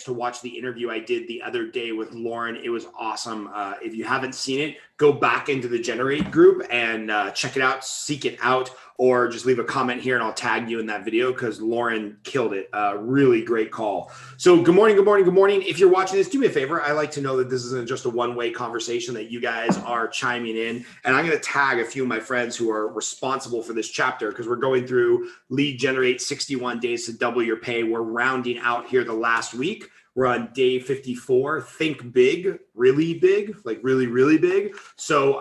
to watch the interview I did the other day with Lauren. It was awesome. If you haven't seen it, go back into the Generate group and check it out, seek it out, or just leave a comment here and I'll tag you in that video because Lauren killed it. Really great call. So good morning, good morning, good morning. If you're watching this, do me a favor. I like to know that this isn't just a one-way conversation, that you guys are chiming in. And I'm going to tag a few of my friends who are responsible for this chapter because we're going through Lead Generate 61 days to double your pay. We're rounding out here the last week. We're on day 54. Think big, really big, like really, really big. So,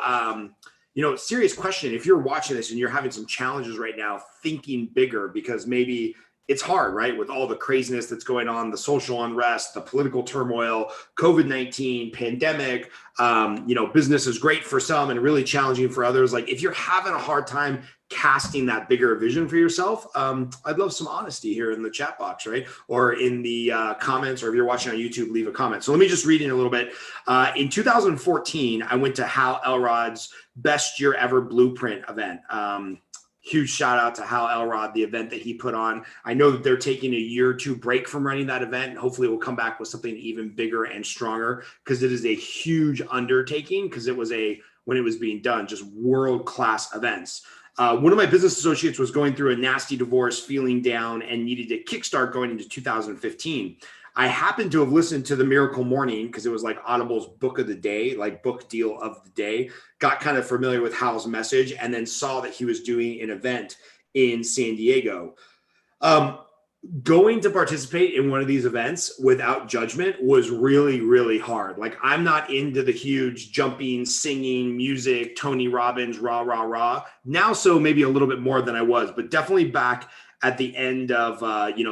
serious question. If you're watching this and you're having some challenges right now, thinking bigger, because maybe it's hard, right? With all the craziness that's going on, the social unrest, the political turmoil, COVID-19, pandemic, business is great for some and really challenging for others. Like if you're having a hard time casting that bigger vision for yourself, I'd love some honesty here in the chat box, right? Or in the comments, or if you're watching on YouTube, leave a comment. So let me just read in a little bit. In 2014, I went to Hal Elrod's Best Year Ever Blueprint event. Huge shout out to Hal Elrod, the event that he put on. I know that they're taking a year or two break from running that event. Hopefully we'll come back with something even bigger and stronger because it is a huge undertaking because it was when it was being done, just world-class events. One of my business associates was going through a nasty divorce, feeling down, and needed a kickstart going into 2015. I happened to have listened to the Miracle Morning because it was like Audible's book of the day, like book deal of the day, got kind of familiar with Hal's message, and then saw that he was doing an event in San Diego. Going to participate in one of these events without judgment was really, really hard. Like I'm not into the huge jumping, singing, music, Tony Robbins, rah, rah, rah. Now, so maybe a little bit more than I was, but definitely back at the end of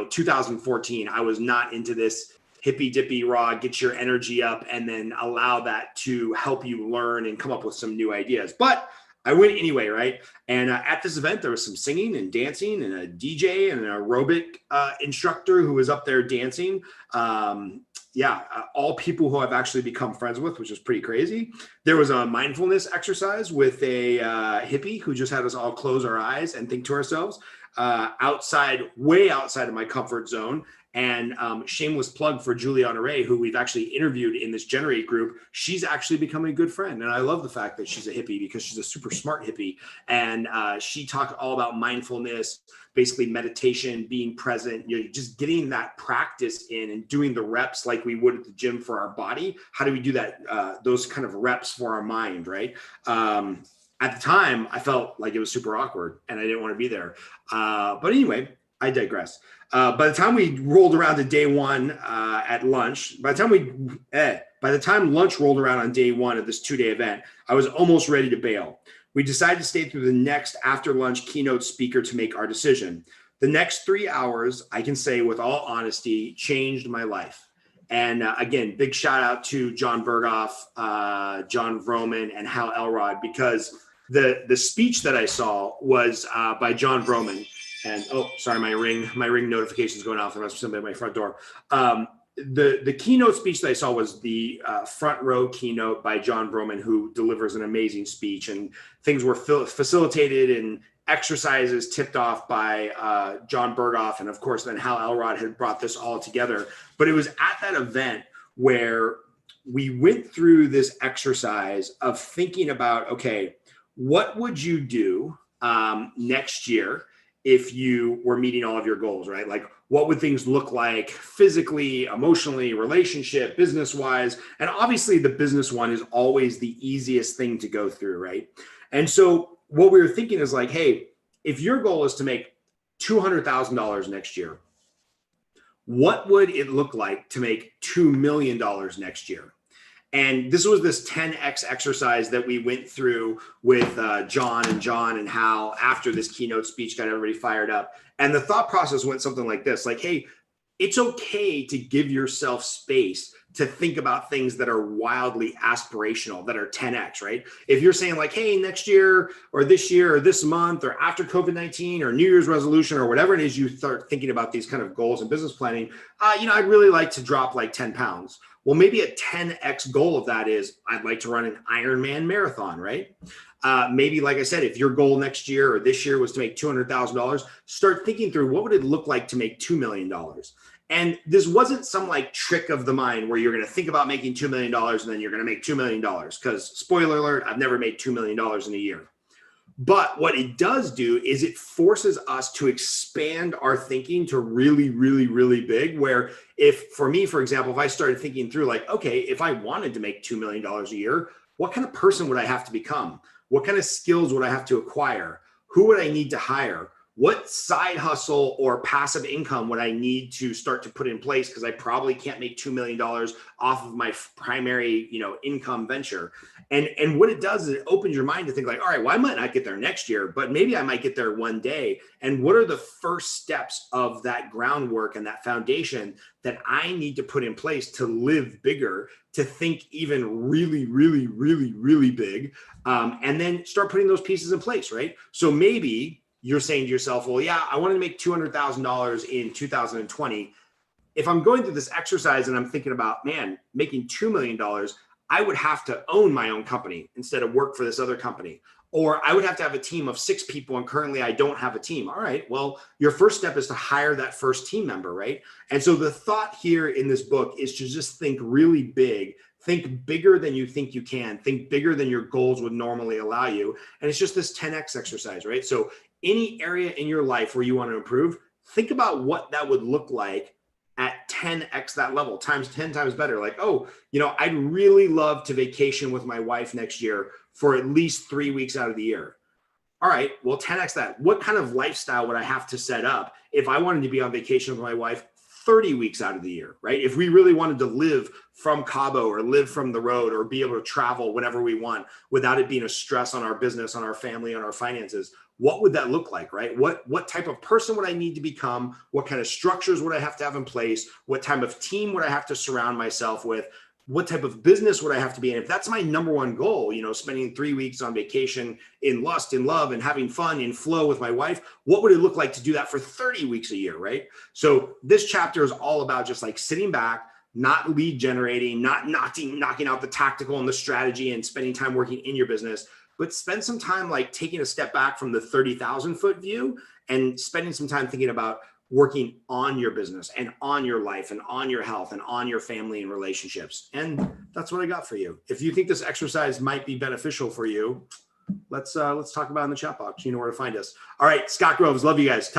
2014, I was not into this hippy dippy raw, get your energy up and then allow that to help you learn and come up with some new ideas. But I went anyway, right? And at this event, there was some singing and dancing and a DJ and an aerobic instructor who was up there dancing. All people who I've actually become friends with, which is pretty crazy. There was a mindfulness exercise with a hippie who just had us all close our eyes and think to ourselves. Way outside of my comfort zone. And shameless plug for Juliana Ray, who we've actually interviewed in this Generate group. She's actually become a good friend. And I love the fact that she's a hippie because she's a super smart hippie. And she talked all about mindfulness, basically meditation, being present, just getting that practice in and doing the reps like we would at the gym for our body. How do we do that? Those kind of reps for our mind, right? At the time, I felt like it was super awkward and I didn't want to be there. But anyway, I digress. By the time we rolled around to day one at lunch, by the time lunch rolled around on day one of this 2-day event, I was almost ready to bail. We decided to stay through the next after lunch keynote speaker to make our decision. The next 3 hours, I can say with all honesty, changed my life. And again, big shout out to John Berghoff, John Vroman, and Hal Elrod, because the speech that I saw was by John Vroman. And sorry, my ring notification is going off. There must be somebody at my front door. The keynote speech that I saw was the front row keynote by John Vroman, who delivers an amazing speech, and things were facilitated and exercises tipped off by John Berghoff. And of course, then Hal Elrod had brought this all together. But it was at that event where we went through this exercise of thinking about, okay, what would you do next year if you were meeting all of your goals, right? Like what would things look like physically, emotionally, relationship, business-wise? And obviously the business one is always the easiest thing to go through, right? And so what we were thinking is like, hey, if your goal is to make $200,000 next year, what would it look like to make $2 million next year? And this was this 10X exercise that we went through with John and Hal after this keynote speech got everybody fired up. And the thought process went something like this, like, hey, it's okay to give yourself space to think about things that are wildly aspirational, that are 10X, right? If you're saying like, hey, next year or this month or after COVID-19 or New Year's resolution or whatever it is, you start thinking about these kind of goals and business planning, I'd really like to drop like 10 pounds. Well, maybe a 10X goal of that is I'd like to run an Ironman marathon, right? Maybe, like I said, if your goal next year or this year was to make $200,000, start thinking through what would it look like to make $2 million. And this wasn't some like trick of the mind where you're going to think about making $2 million and then you're going to make $2 million. Because spoiler alert, I've never made $2 million in a year. But what it does do is it forces us to expand our thinking to really, really, really big. Where if, for me, for example, if I started thinking through like, okay, if I wanted to make $2 million a year, what kind of person would I have to become? What kind of skills would I have to acquire? Who would I need to hire? What side hustle or passive income would I need to start to put in place? Because I probably can't make $2 million off of my primary, income venture. And what it does is it opens your mind to think like, all right, well, I might not get there next year, but maybe I might get there one day. And what are the first steps of that groundwork and that foundation that I need to put in place to live bigger, to think even really, really, really, really big, and then start putting those pieces in place, right? So maybe you're saying to yourself, well, yeah, I want to make $200,000 in 2020. If I'm going through this exercise and I'm thinking about, man, making $2 million, I would have to own my own company instead of work for this other company. Or I would have to have a team of 6 people, and currently I don't have a team. All right, well, your first step is to hire that first team member, right? And so the thought here in this book is to just think really big. Think bigger than you think you can. Think bigger than your goals would normally allow you. And it's just this 10x exercise, right? So any area in your life where you want to improve, think about what that would look like at 10x that level, times 10 times better. Like, oh, I'd really love to vacation with my wife next year for at least 3 weeks out of the year. All right, well, 10x that. What kind of lifestyle would I have to set up if I wanted to be on vacation with my wife 30 weeks out of the year, right? If we really wanted to live from Cabo or live from the road or be able to travel whenever we want without it being a stress on our business, on our family, on our finances, what would that look like, right? What type of person would I need to become? What kind of structures would I have to have in place? What type of team would I have to surround myself with? What type of business would I have to be in? If that's my number one goal, spending 3 weeks on vacation in lust, in love, and having fun, in flow with my wife, what would it look like to do that for 30 weeks a year, right? So this chapter is all about just like sitting back, not lead generating, not knocking out the tactical and the strategy and spending time working in your business, but spend some time like taking a step back from the 30,000 foot view and spending some time thinking about working on your business and on your life and on your health and on your family and relationships. And that's what I got for you. If you think this exercise might be beneficial for you, let's talk about it in the chat box. You know where to find us. All right, Scott Groves, love you guys. Talk